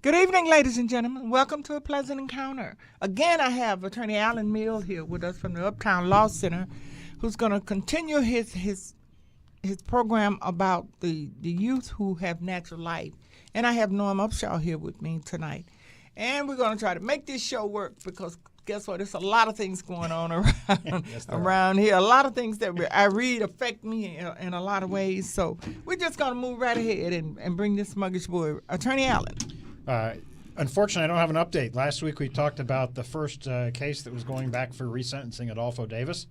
Good evening, ladies and gentlemen. Welcome to A Pleasant Encounter. Again, I have Attorney Alan Mill here with us from the Uptown Law Center, who's going to continue his program about the youth who have natural life. And I have Norm Upshaw here with me tonight. And we're going to try to make this show work because guess what? There's a lot of things going on around here. A lot of things that I read affect me in a lot of ways. So we're just going to move right ahead and bring this smorgasbord. Attorney Allen. Unfortunately, I don't have an update. Last week we talked about the first case that was going back for resentencing, Adolfo Davis.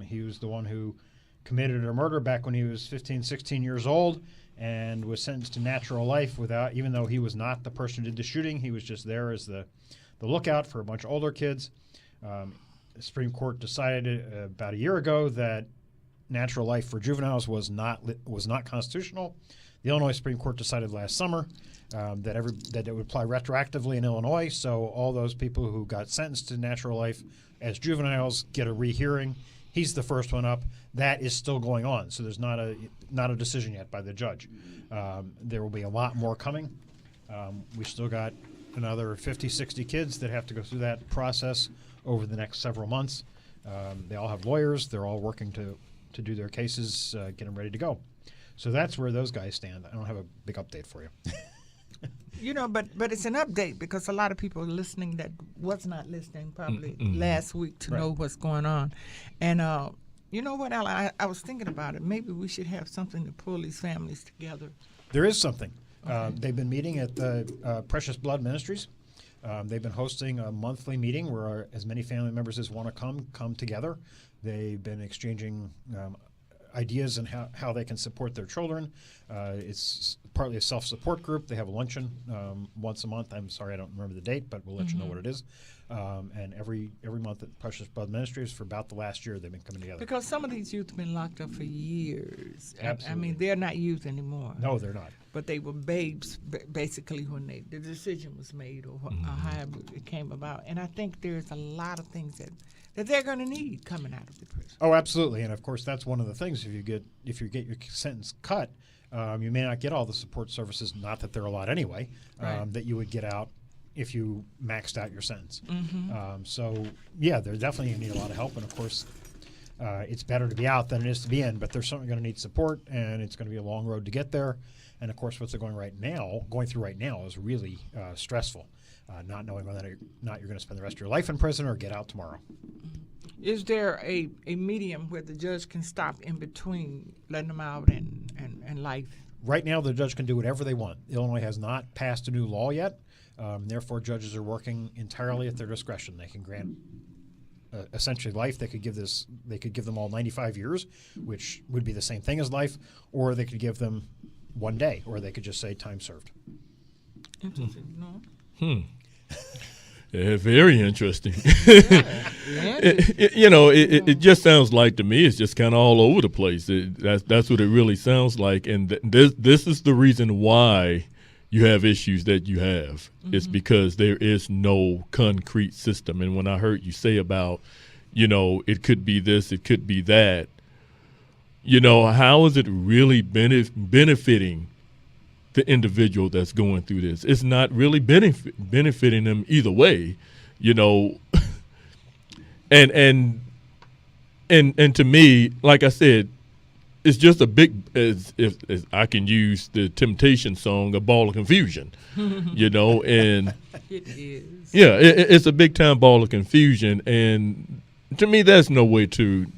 He was the one who committed a murder back when he was 15, 16 years old and was sentenced to natural life without, even though he was not the person who did the shooting. He was just there as the lookout for a bunch of older kids. The Supreme Court decided about a year ago that natural life for juveniles was not constitutional. The Illinois Supreme Court decided last summer that it would apply retroactively in Illinois. So all those people who got sentenced to natural life as juveniles get a rehearing. He's the first one up. That is still going on. So there's not a decision yet by the judge. There will be a lot more coming. We still got another 50, 60 kids that have to go through that process over the next several months. They all have lawyers. They're all working to do their cases, get them ready to go. So that's where those guys stand. I don't have a big update for you. But it's an update because a lot of people listening that was not listening probably last week to know what's going on. And you know what, Alan? I was thinking about it. Maybe we should have something to pull these families together. There is something. Okay. They've been meeting at the Precious Blood Ministries. They've been hosting a monthly meeting where as many family members as want to come together. They've been exchanging ideas and how they can support their children. It's partly a self-support group. They have a luncheon once a month. I'm sorry I don't remember the date, but we'll let you know what it is. And every month at Precious Blood Ministries for about the last year they've been coming together. Because some of these youth have been locked up for years. Absolutely. I mean, they're not youth anymore. No, they're not. But they were babes basically when the decision was made or how it came about. And I think there's a lot of things that they're going to need coming out of the prison. Oh, absolutely. And of course, that's one of the things. If you get your sentence cut, you may not get all the support services. Not that they're a lot anyway. That you would get out if you maxed out your sentence. So yeah, they're definitely going to need a lot of help. And of course, it's better to be out than it is to be in. But they're certainly going to need support, and it's going to be a long road to get there. And of course, what they're going through right now is really stressful. Not knowing whether or not you're going to spend the rest of your life in prison or get out tomorrow. Is there a medium where the judge can stop in between letting them out and life? Right now, the judge can do whatever they want. Illinois has not passed a new law yet. Therefore, judges are working entirely at their discretion. They can grant essentially life. They could give them all 95 years, which would be the same thing as life, or they could give them 1 day, or they could just say time served. Interesting, no? Yeah, very interesting. It just sounds like to me it's just kind of all over the place. That's what it really sounds like, and this is the reason why you have issues that you have. It's because there is no concrete system. And when I heard you say about, it could be this, it could be that, how is it really benefiting the individual that's going through this? It's not really benefiting them either way, and to me, like I said, it's just a big, as I can use the Temptation song, a ball of confusion, and it is. Yeah, it's a big time ball of confusion, and to me, there's no way to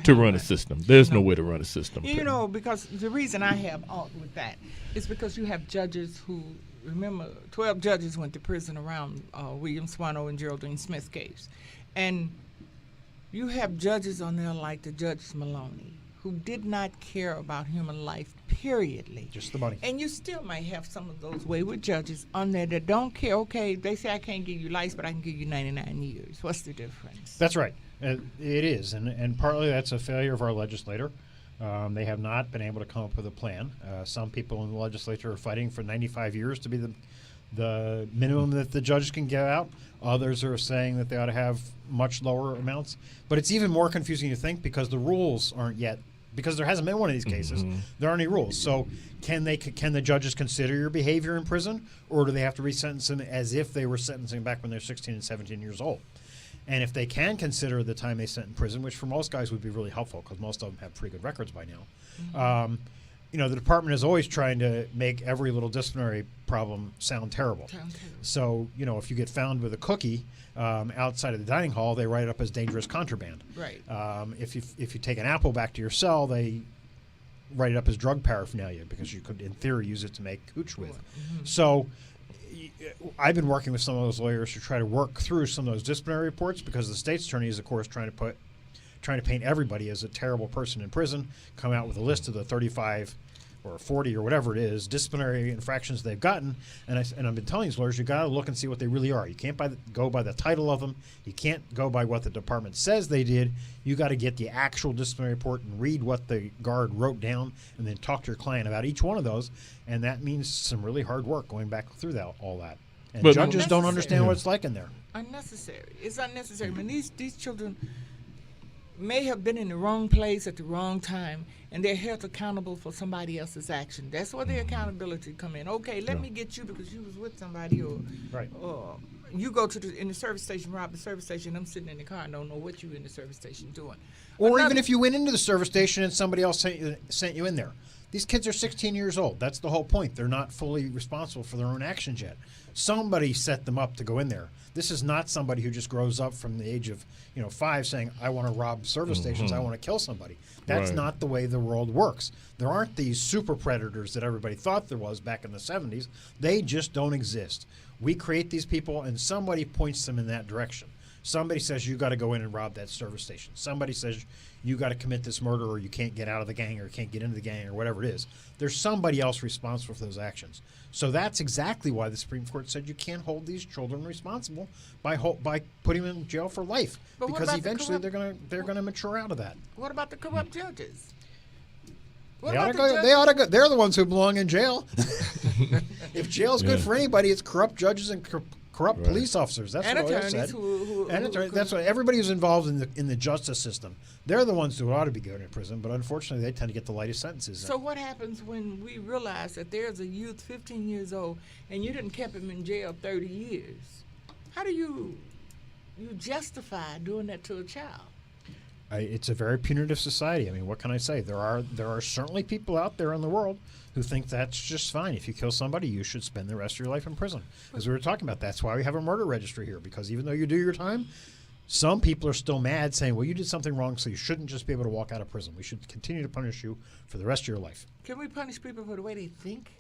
run a system. There's no way to run a system. Because the reason I have out with that is because you have judges who, remember, 12 judges went to prison around William Swano and Geraldine Smith case. And you have judges on there like the Judge Maloney, who did not care about human life, periodly. Just the money. And you still might have some of those wayward judges on there that don't care. Okay, they say I can't give you life, but I can give you 99 years. What's the difference? That's right. It is, and partly that's a failure of our legislator. They have not been able to come up with a plan. Some people in the legislature are fighting for 95 years to be the minimum that the judge can get out. Others are saying that they ought to have much lower amounts. But it's even more confusing to think because the rules aren't yet because there hasn't been one of these cases, there aren't any rules. So can the judges consider your behavior in prison, or do they have to resentence them as if they were sentencing back when they're 16 and 17 years old? And if they can consider the time they spent in prison, which for most guys would be really helpful because most of them have pretty good records by now, the department is always trying to make every little disciplinary problem sound terrible. So, if you get found with a cookie outside of the dining hall, they write it up as dangerous contraband. Right. If you take an apple back to your cell, they write it up as drug paraphernalia because you could, in theory, use it to make hooch with. So I've been working with some of those lawyers to try to work through some of those disciplinary reports because the state's attorney is, of course, trying to paint everybody as a terrible person in prison, come out with a list of the 35 or 40 or whatever it is disciplinary infractions they've gotten, and I've been telling these lawyers, you got to look and see what they really are. You can't go by the title of them. You can't go by what the department says they did. You got to get the actual disciplinary report and read what the guard wrote down, and then talk to your client about each one of those. And that means some really hard work going back through all that. And But judges don't understand what it's like in there. Unnecessary. It's unnecessary. I mean, these children may have been in the wrong place at the wrong time, and they're held accountable for somebody else's action. That's where the accountability come in. Okay, let me get you because you was with somebody, or you go in the service station, rob the service station. I'm sitting in the car, I don't know what you in the service station doing. Or even if you went into the service station and somebody else sent you in there. These kids are 16 years old. That's the whole point. They're not fully responsible for their own actions yet. Somebody set them up to go in there. This is not somebody who just grows up from the age of 5 saying, I want to rob service stations, I want to kill somebody. That's not the way the world works. There aren't these super predators that everybody thought there was back in the 70s. They just don't exist. We create these people, and somebody points them in that direction. Somebody says you got to go in and rob that service station. Somebody says you got to commit this murder, or you can't get out of the gang, or can't get into the gang, or whatever it is. There's somebody else responsible for those actions. So that's exactly why the Supreme Court said you can't hold these children responsible by putting them in jail for life, But what because about the eventually they're gonna mature out of that. What about the corrupt judges? They ought to go. They're the ones who belong in jail. If jail's good for anybody, it's corrupt judges and corrupt police officers. That's and what I said. That's what everybody who's involved in the justice system. They're the ones who ought to be going to prison, but unfortunately, they tend to get the lightest sentences. So what happens when we realize that there's a youth 15 years old and you didn't keep him in jail 30 years? How do you justify doing that to a child? It's a very punitive society. I mean, what can I say? There are certainly people out there in the world who think that's just fine. If you kill somebody, you should spend the rest of your life in prison. As we were talking about, that's why we have a murder registry here, because even though you do your time, some people are still mad saying, well, you did something wrong, so you shouldn't just be able to walk out of prison. We should continue to punish you for the rest of your life. Can we punish people for the way they think?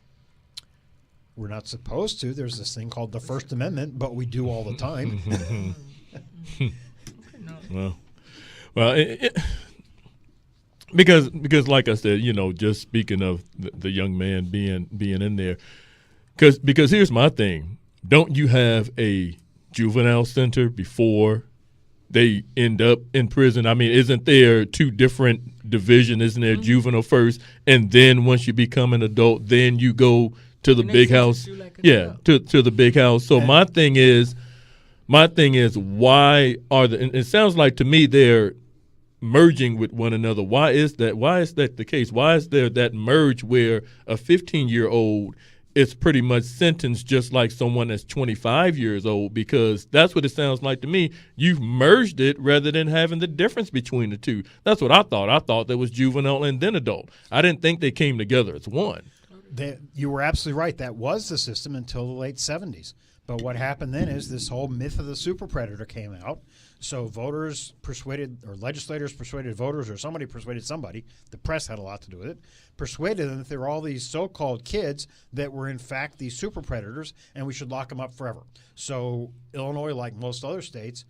We're not supposed to. There's this thing called the First Amendment, but we do all the time. Well, because like I said, just speaking of the young man being in there, because here's my thing: don't you have a juvenile center before they end up in prison? I mean, isn't there two different divisions? Isn't there juvenile first, and then once you become an adult, then you go to the big house? To the big house. So my thing is, why are and it sounds like to me they're merging with one another. Why is that? Why is that the case? Why is there that merge where a 15-year-old is pretty much sentenced just like someone that's 25 years old? Because that's what it sounds like to me. You've merged it rather than having the difference between the two. That's what I thought. I thought there was juvenile and then adult. I didn't think they came together as one. You were absolutely right. That was the system until the late 70s. But what happened then is this whole myth of the super predator came out. So voters persuaded, or legislators persuaded voters, or somebody persuaded somebody, the press had a lot to do with it, persuaded them that there were all these so-called kids that were in fact these super predators, and we should lock them up forever. So Illinois, like most other states,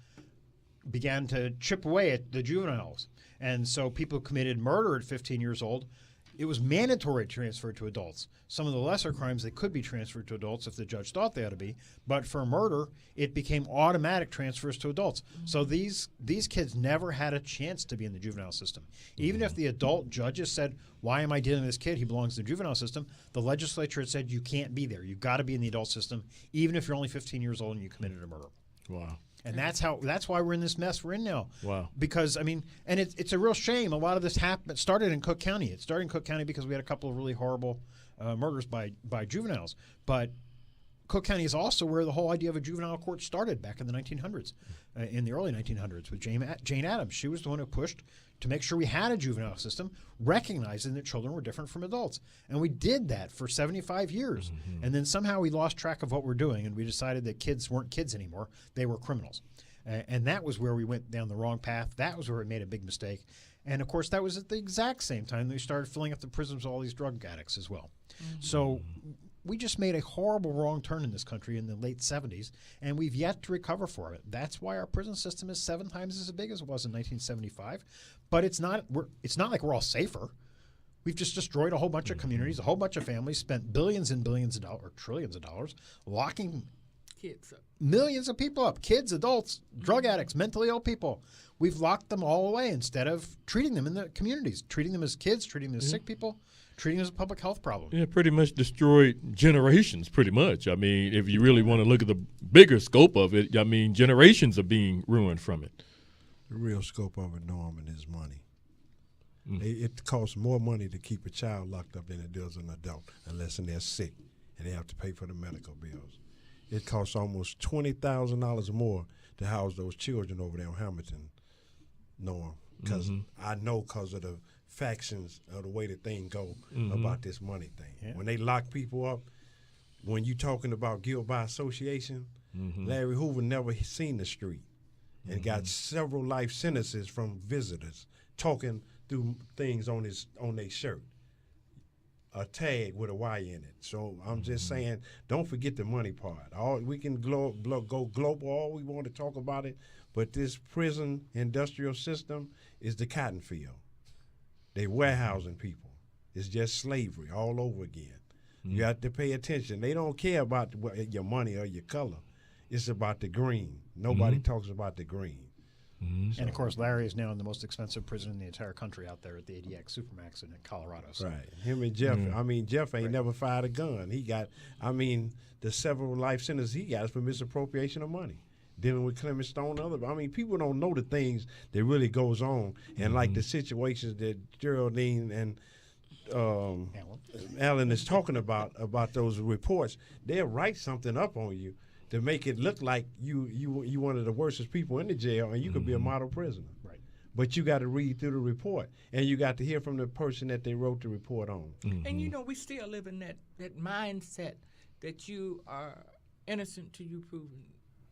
began to chip away at the juveniles. And so people who committed murder at 15 years old, it was mandatory to transfer to adults. Some of the lesser crimes, they could be transferred to adults if the judge thought they ought to be. But for murder, it became automatic transfers to adults. So these kids never had a chance to be in the juvenile system. Even if the adult judges said, why am I dealing with this kid? He belongs in the juvenile system. The legislature had said you can't be there. You've got to be in the adult system, even if you're only 15 years old and you committed a murder. Wow. And that's why we're in this mess we're in now. Wow. Because, I mean, and it's a real shame. A lot of this started in Cook County. It started in Cook County because we had a couple of really horrible murders by juveniles. But Cook County is also where the whole idea of a juvenile court started back in the 1900s, in the early 1900s with Jane Addams. She was the one who pushed to make sure we had a juvenile system, recognizing that children were different from adults. And we did that for 75 years. Mm-hmm. And then somehow we lost track of what we're doing, and we decided that kids weren't kids anymore. They were criminals. And that was where we went down the wrong path. That was where we made a big mistake. And, of course, that was at the exact same time that we started filling up the prisons with all these drug addicts as well. Mm-hmm. So we just made a horrible wrong turn in this country in the late 70s, and we've yet to recover from it. That's why our prison system is 7 times as big as it was in 1975. But it's not like we're all safer. We've just destroyed a whole bunch of communities, a whole bunch of families, spent billions and billions of dollars, or trillions of dollars, locking kids up. Millions of people up, kids, adults, drug addicts, mentally ill people. We've locked them all away instead of treating them in the communities, treating them as kids, treating them as sick people, treating them as a public health problem. Yeah, pretty much destroyed generations, pretty much. I mean, if you really want to look at the bigger scope of it, I mean, generations are being ruined from it. The real scope of it, Norman, is money. It costs more money to keep a child locked up than it does an adult, unless they're sick and they have to pay for the medical bills. It costs almost $20,000 more to house those children over there in Hamilton, Norm, because I know because of the factions of the way the thing go about this money thing. Yeah. When they lock people up, when you talking about guilt by association, Larry Hoover never seen the street and got several life sentences from visitors talking through things on their shirt, a tag with a Y in it. So I'm just saying, don't forget the money part. We can go global all we want to talk about it, but this prison industrial system is the cotton field. They warehousing people. It's just slavery all over again. You have to pay attention. They don't care about your money or your color. It's about the green. Nobody talks about the green. So. And, of course, Larry is now in the most expensive prison in the entire country out there at the ADX Supermax in Colorado. So. Right. Him and Jeff, I mean, Jeff ain't never fired a gun. He got, the several life sentences he got is for misappropriation of money. Dealing with Clement Stone and other. People don't know the things that really goes on. And, like the situations that Geraldine and Alan is talking about those reports, they'll write something up on you to make it look like you one of the worstest people in the jail, and you could be a model prisoner. Right. But you got to read through the report, and you got to hear from the person that they wrote the report on. And we still live in that mindset that you are innocent till you proven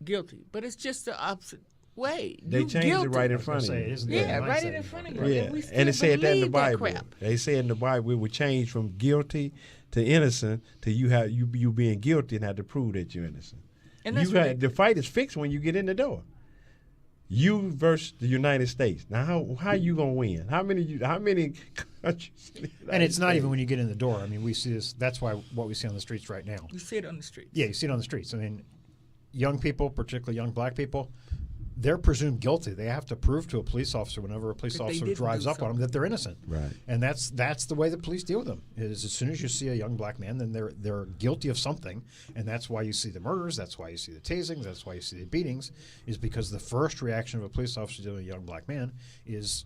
guilty. But it's just the opposite way. They changed it right in front of you. Yeah, right in front of you. Yeah, and it said that in the Bible. They said in the Bible we would change from guilty to innocent to you being guilty and have to prove that you're innocent. And that's the fight is fixed when you get in the door. You versus the United States. Now, how you gonna win? How many countries? And it's not even when you get in the door. I mean, we see this. That's why what we see on the streets right now. You see it on the streets. Yeah, you see it on the streets. I mean, young people, particularly young black people, they're presumed guilty. They have to prove to a police officer whenever a police officer drives up on them that they're innocent. Right. And that's the way the police deal with them. Is as soon as you see a young black man, then they're guilty of something, and that's why you see the murders. That's why you see the tasings. That's why you see the beatings. Is because the first reaction of a police officer dealing with a young black man is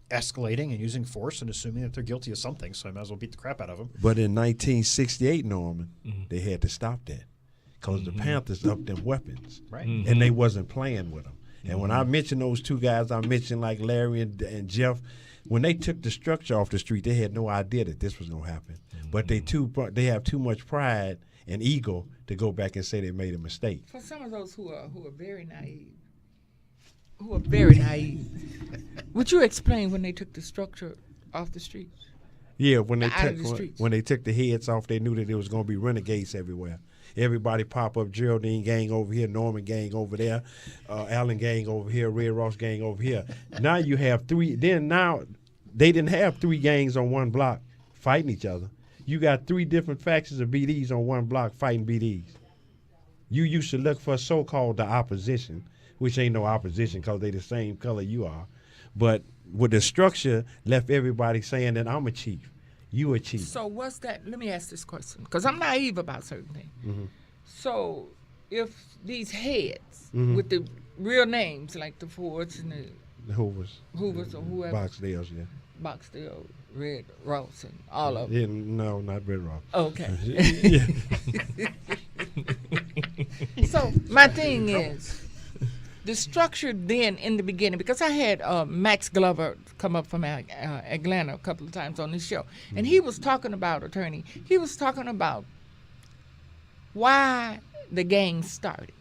escalating and using force and assuming that they're guilty of something. So I might as well beat the crap out of them. But in 1968, Norman, they had to stop that because the Panthers upped them weapons, right? And they wasn't playing with them. And when I mentioned those two guys, I mentioned like Larry and Jeff. When they took the structure off the street, they had no idea that this was going to happen. But they have too much pride and ego to go back and say they made a mistake. For some of those who are very naive, would you explain when they took the structure off the streets? Yeah, when they took the heads off, they knew that there was going to be renegades everywhere. Everybody pop up, Geraldine gang over here, Norman gang over there, Allen gang over here, Red Ross gang over here. Now you have three. Now they didn't have three gangs on one block fighting each other. You got three different factions of BDs on one block fighting BDs. You used to look for so-called the opposition, which ain't no opposition because they the same color you are. But with the structure left everybody saying that I'm a chief. You a chief. So what's that? Let me ask this question because I'm naive about certain things. So if these heads Mhm. with the real names like the Fords and The Hoovers, the Hoovers or whoever, Boxdales, yeah. Boxdale, Red Ross, and all of them. Yeah, no, not Red Rock. Okay. Yeah. So my thing is the structure then in the beginning, because I had Max Glover come up from Atlanta a couple of times on this show, and he was talking about, attorney, he was talking about why the gang started.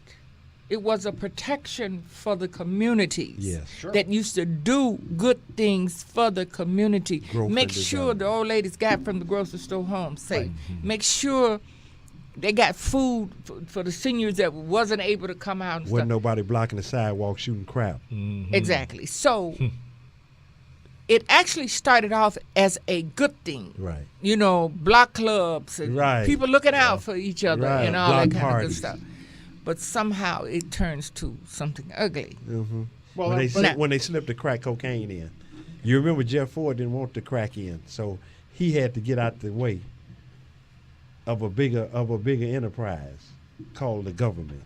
It was a protection for the communities Yes. Sure. that used to do good things for the community. Growth Make and sure the development. old ladies got from the grocery store home safe. Right. Make sure they got food for the seniors that wasn't able to come out and Wasn't stuff. nobody blocking the sidewalk shooting crap. Exactly. So it actually started off as a good thing. Right. You know, block clubs and Right. people looking out for each other Right. and all Block that kind of good parties. stuff. But somehow it turns to something ugly. Mm-hmm. Well, when, they that- Now- when they slipped the crack cocaine in. You remember Jeff Ford didn't want the crack in, so he had to get out the way of a bigger enterprise called the government.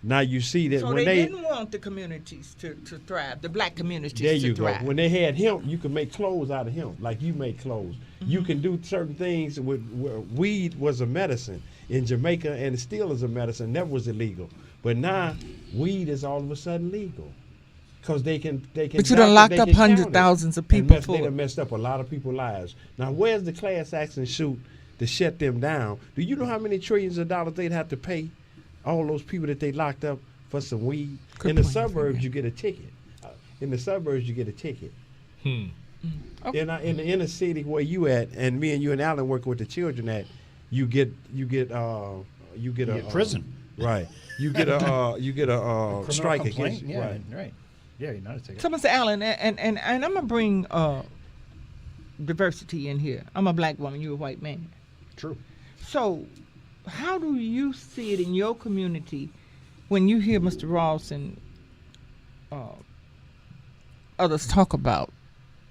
Now you see that So when they they didn't want the communities to thrive, the black communities there to you go. thrive. When they had hemp, you could make clothes out of hemp, like you make clothes. You can do certain things with weed was a medicine in Jamaica, and it still is a medicine. Never was illegal, but now weed is all of a sudden legal because they can. But you done locked up hundreds, thousands of people for They it. done messed up a lot of people's lives. Now, where's the class action suit to shut them down? Do you know how many trillions of dollars they'd have to pay all those people that they locked up for some weed? Good In the point, suburbs, Fred. you get a ticket. In the suburbs, you get a ticket. Okay. In the inner city where you at, and me and you and Alan working with the children at, you get prison. Right. You get a Criminal strike complaint? against you. Yeah, Right. right. Yeah, you're not a ticket. So, Mr. Allen, and I'm gonna bring diversity in here. I'm a black woman, you're a white man. True. So, how do you see it in your community when you hear Mr. Ross and others talk about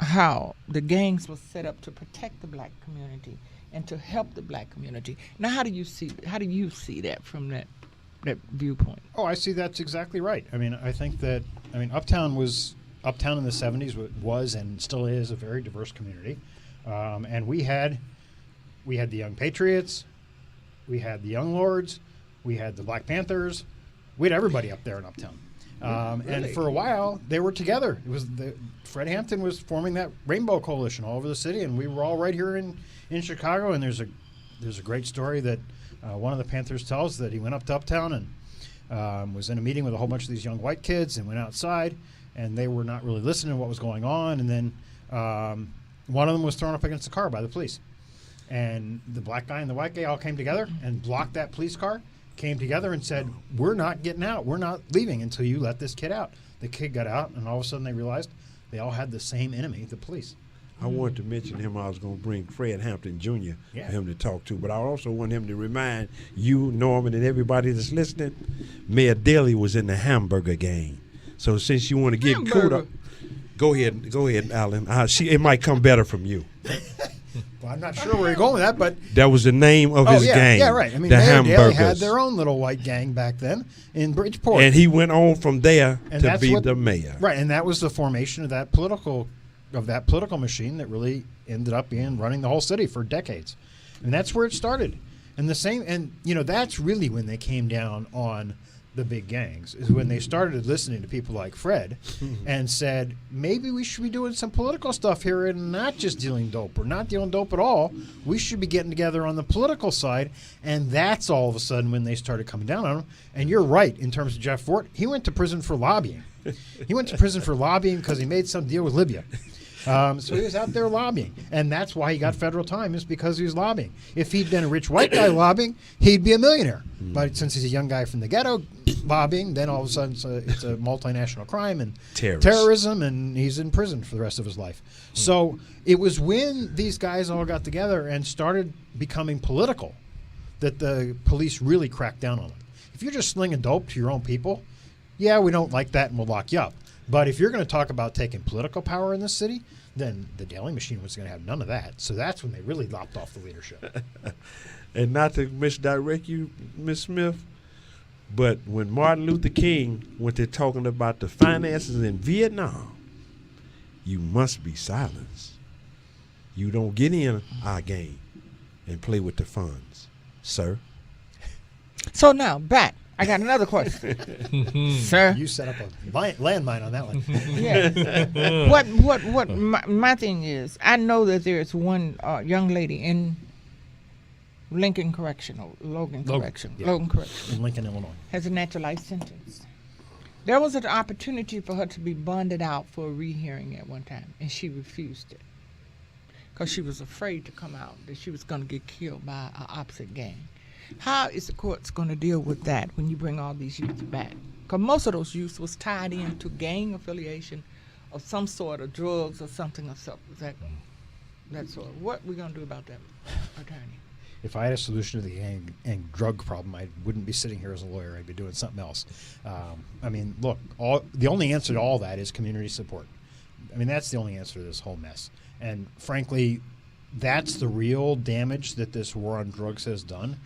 how the gangs were set up to protect the black community and to help the black community? Now, how do you see that from that viewpoint? Oh, I see that's exactly right. I mean, I think that Uptown in the 70s was and still is a very diverse community, and we had the Young Patriots, we had the Young Lords, we had the Black Panthers, we had everybody up there in Uptown. And Really? for a while, they were together. It was Fred Hampton was forming that Rainbow Coalition all over the city, and we were all right here in Chicago. And there's a great story that one of the Panthers tells, that he went up to Uptown and was in a meeting with a whole bunch of these young white kids and went outside, and they were not really listening to what was going on. And then one of them was thrown up against a car by the police. And the black guy and the white guy all came together and blocked that police car, came together and said, "We're not getting out. We're not leaving until you let this kid out." The kid got out, and all of a sudden they realized they all had the same enemy, the police. I wanted to mention him. I was going to bring Fred Hampton Jr. Yeah. for him to talk to, but I also want him to remind you, Norman, and everybody that's listening, Mayor Daley was in the hamburger gang. So since you want to give Hamburger. kudos, go ahead, Alan. It might come better from you. Well, I'm not sure where you're going with that, but That was the name of his gang. yeah, right. I mean, the Mayor Daley hamburgers. had their own little white gang back then in Bridgeport, And he went on from there And to that's be what- the mayor. right? And that was the formation of that political machine that really ended up being running the whole city for decades, and that's where it started. And that's really when they came down on the big gangs, is when they started listening to people like Fred and said, maybe we should be doing some political stuff here and not just dealing dope, or not dealing dope at all. We should be getting together on the political side. And that's all of a sudden when they started coming down on him. And you're right, in terms of Jeff Fort, he went to prison for lobbying. He went to prison for lobbying because he made some deal with Libya. So he was out there lobbying, and that's why he got federal time, is because he was lobbying. If he'd been a rich white guy lobbying, he'd be a millionaire. But since he's a young guy from the ghetto lobbying, then all of a sudden it's a multinational crime and terrorism, and he's in prison for the rest of his life. So it was when these guys all got together and started becoming political that the police really cracked down on them. If you're just slinging dope to your own people, yeah, we don't like that and we'll lock you up. But if you're going to talk about taking political power in this city, then the Daley machine was going to have none of that. So that's when they really lopped off the leadership. And not to misdirect you, Miss Smith, But when Martin Luther King went to talking about the finances in Vietnam, you must be silenced. You don't get in our game and play with the funds, sir. So now, back. I got another question. Sir? You set up a landmine on that one. Yeah. What my thing is, I know that there's one young lady in Logan Correctional, yeah. Logan Correctional, In Lincoln, Illinois. has a natural life sentence. There was an opportunity for her to be bonded out for a rehearing at one time, and she refused it because she was afraid to come out, that she was going to get killed by an opposite gang. How is the courts going to deal with that when you bring all these youth back? Because most of those youth was tied into gang affiliation of some sort of drugs or something of that sort. What are we going to do about that, attorney? If I had a solution to the gang and drug problem, I wouldn't be sitting here as a lawyer. I'd be doing something else. I mean, look, the only answer to all that is community support. I mean, that's the only answer to this whole mess. And frankly, that's the real damage that this war on drugs has done.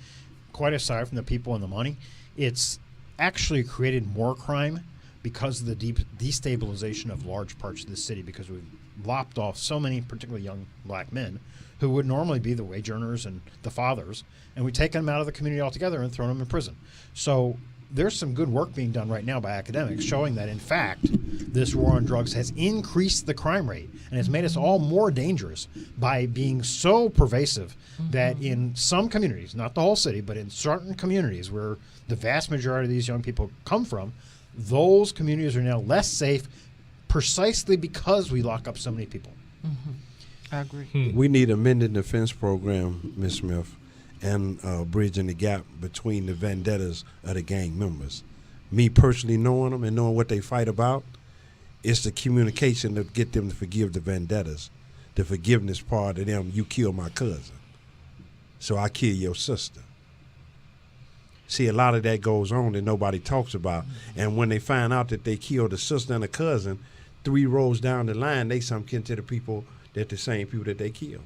Quite aside from the people and the money, it's actually created more crime because of the destabilization of large parts of the city, because we've lopped off so many, particularly young black men, who would normally be the wage earners and the fathers, and we've taken them out of the community altogether and thrown them in prison. So there's some good work being done right now by academics showing that, in fact, this war on drugs has increased the crime rate and has made us all more dangerous by being so pervasive that in some communities, not the whole city, but in certain communities where the vast majority of these young people come from, those communities are now less safe precisely because we lock up so many people. I agree. We need a amended defense program, Ms. Smith, and bridging the gap between the vendettas of the gang members. Me personally knowing them and knowing what they fight about, it's the communication to get them to forgive the vendettas. The forgiveness part of them, you killed my cousin, so I kill your sister. See, a lot of that goes on that nobody talks about. And when they find out that they killed a sister and a cousin, 3 rows down the line, they some kin to the people that the same people that they killed.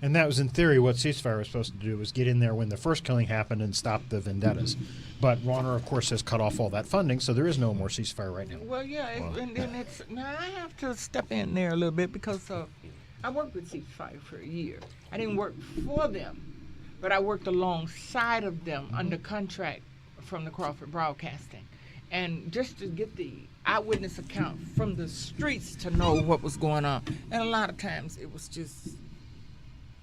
And that was, in theory, what ceasefire was supposed to do, was get in there when the first killing happened and stop the vendettas. But Warner, of course, has cut off all that funding, so there is no more ceasefire right now. Well, yeah, and then it's now I have to step in there a little bit because I worked with Ceasefire for a year. I didn't work for them, but I worked alongside of them under contract from the Crawford Broadcasting, and just to get the eyewitness account from the streets to know what was going on. And a lot of times it was just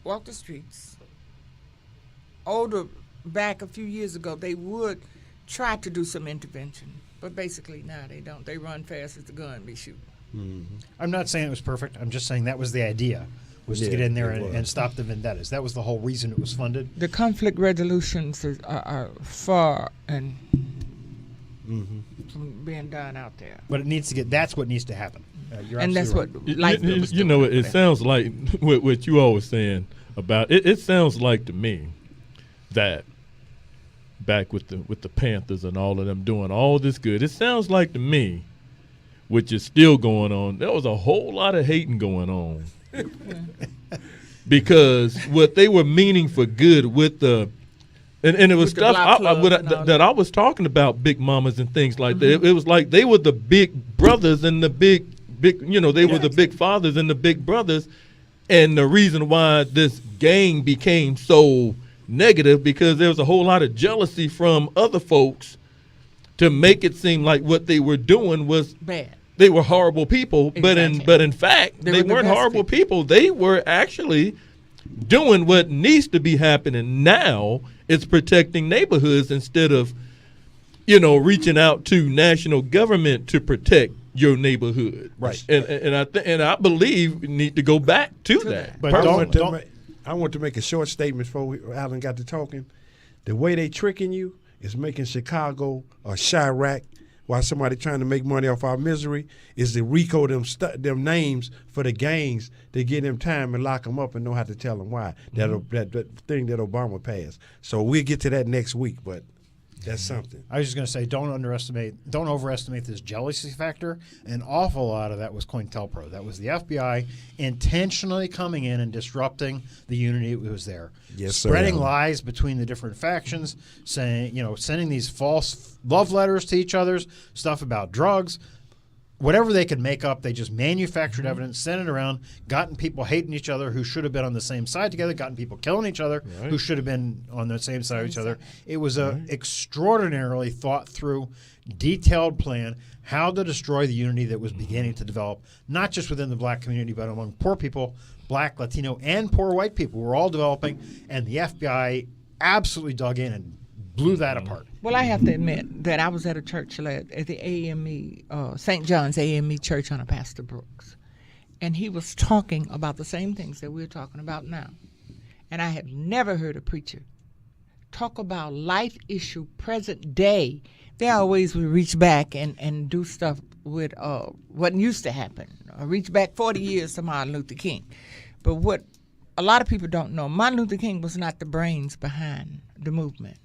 walk the streets. Back a few years ago, they would try to do some intervention, but basically now they don't. They run fast as the gun be shooting. Mm-hmm. I'm not saying it was perfect. I'm just saying that was the idea, was to get in there and stop the vendettas. That was the whole reason it was funded. The conflict resolutions are far and from being done out there. But it needs to get, that's what needs to happen. You're And that's absolutely what right. life was You know, doing. it sounds like what you always saying about it. It sounds like to me that back with the Panthers and all of them doing all this good, it sounds like to me, which is still going on, there was a whole lot of hating going on. Because what they were meaning for good with the and it was With the stuff block clubs and all that I was talking about, big mamas and things like that. It was like they were the big brothers and the big they were the big fathers and the big brothers. And the reason why this gang became so negative, because there was a whole lot of jealousy from other folks to make it seem like what they were doing was Bad. they were horrible people. Exactly. But in fact, They they were the weren't best horrible people. They were actually doing what needs to be happening now. It's protecting neighborhoods instead of, reaching out to national government to protect your neighborhood. Right. And I believe we need to go back to that. But I want to make a short statement before Alan got to talking. The way they tricking you is making Chicago or Chirac, while somebody trying to make money off our misery, is to RICO them names for the gangs to get them time and lock them up and know how to tell them why. That thing that Obama passed. So we'll get to that next week, but That's something. I was just going to say, don't overestimate this jealousy factor. An awful lot of that was COINTELPRO. That was the FBI intentionally coming in and disrupting the unity that was there. Yes, sir. Spreading lies between the different factions, sending these false love letters to each other, stuff about drugs. Whatever they could make up, they just manufactured evidence, sent it around, gotten people hating each other who should have been on the same side together, gotten people killing each other who should have been on the same side of each other. It was an extraordinarily thought through, detailed plan how to destroy the unity that was beginning to develop, not just within the black community, but among poor people, black, Latino, and poor white people. We're all developing, and the FBI absolutely dug in and blew that apart. Well, I have to admit that I was at a church at the AME, St. John's AME Church under Pastor Brooks, and he was talking about the same things that we're talking about now. And I have never heard a preacher talk about life issue present day. They always would reach back and do stuff with what used to happen, or reach back 40 years to Martin Luther King. But what a lot of people don't know, Martin Luther King was not the brains behind the movement.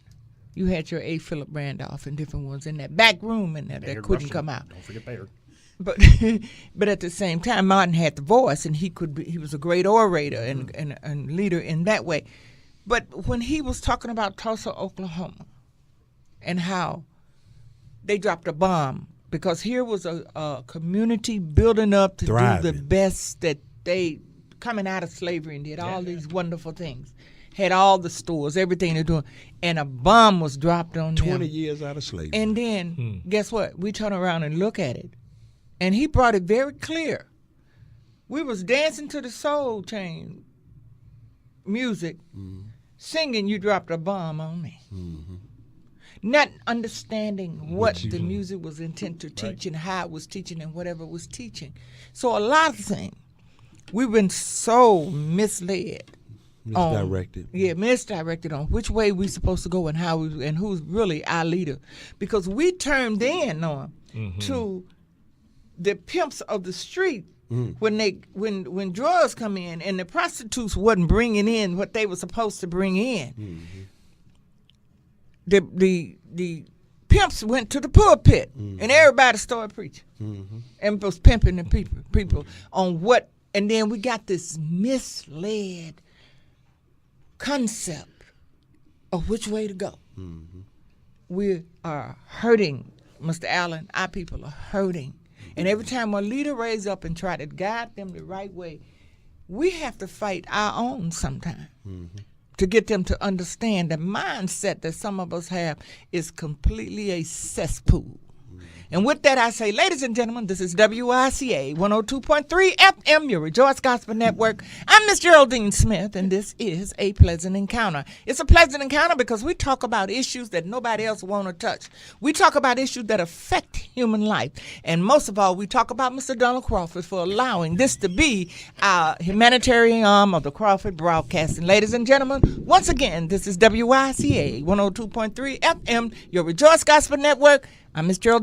You had your A. Philip Randolph and different ones in that back room in there that couldn't come out. Don't forget Bayard. But at the same time, Martin had the voice, and he was a great orator and leader in that way. But when he was talking about Tulsa, Oklahoma, and how they dropped a bomb, because here was a community building up to Thriving. do the best that they, coming out of slavery and did all these wonderful things. Had all the stores, everything they're doing, and a bomb was dropped on 20 them. years out of slavery. And then, guess what? We turn around and look at it. And he brought it very clear. We was dancing to the Soul Train music, singing You Dropped a Bomb on Me. Not understanding what the music was intended to teach and how it was teaching and whatever it was teaching. So a lot of things, we've been so misled. Misdirected. Misdirected on which way we're supposed to go and how and who's really our leader, because we turned in on to the pimps of the street when drugs come in and the prostitutes wasn't bringing in what they were supposed to bring in. The pimps went to the pulpit and everybody started preaching and was pimping the people on what, and then we got this misled concept of which way to go. We are hurting, Mr. Allen. Our people are hurting. And every time a leader raises up and try to guide them the right way, we have to fight our own sometime to get them to understand the mindset that some of us have is completely a cesspool. And with that, I say, ladies and gentlemen, this is WICA 102.3 FM, your Rejoice Gospel Network. I'm Miss Geraldine Smith, and this is A Pleasant Encounter. It's a pleasant encounter because we talk about issues that nobody else want to touch. We talk about issues that affect human life. And most of all, we talk about Mr. Donald Crawford for allowing this to be our humanitarian arm of the Crawford Broadcasting. Ladies and gentlemen, once again, this is WICA 102.3 FM, your Rejoice Gospel Network. I'm Miss Geraldine